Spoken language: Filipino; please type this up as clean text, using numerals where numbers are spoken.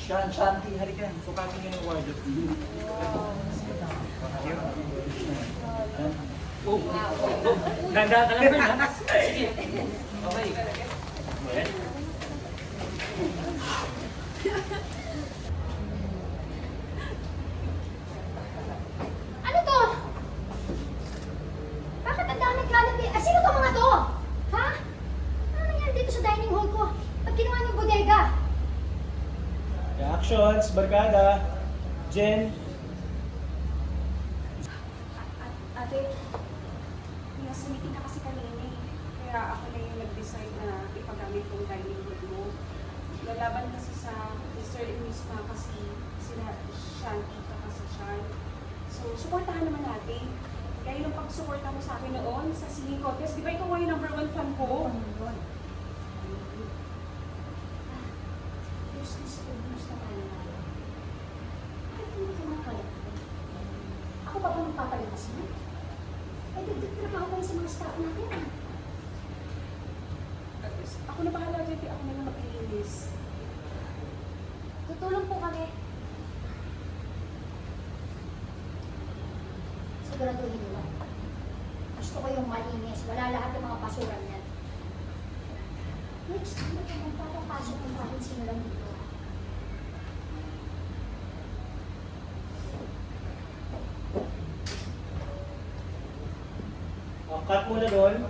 Shanti, halika. Sukatin niyo yung wardrobe. Oh, ganda ka lang, Bern, ha? Sige. Okay. Ano to? Bakit ang dami kalat eh? Sino to mga to? Ha? Ano nangyari dito sa dining hall ko? Pag ginawa ng bodega? Reactions, barkada, Jen. Ate, nasa meeting na kasi kanina eh. Kaya ako na yung nag-decide na ipagamit yung dining room mo. Lalaban kasi sa Mr. and Miss Ma kasi sila Shanti at si Shan. So, supportahan naman natin. Kaya yung pag-suporta mo sa akin noon sa singing contest, di ba ikaw yung #1 fan ko? Ako pa ba magpapalipas mo? Eh, dagdag-trabaho kayo sa mga staff natin. Ako na bahala dyan, ako na lang mag-iinis. Tutulong po kami. Siguraduhin nyo lang. Gusto ko yung malinis. Wala lahat ng mga basuran yan. Next time, magpapapasok ng kahit sino lang dito. Cut muna doon.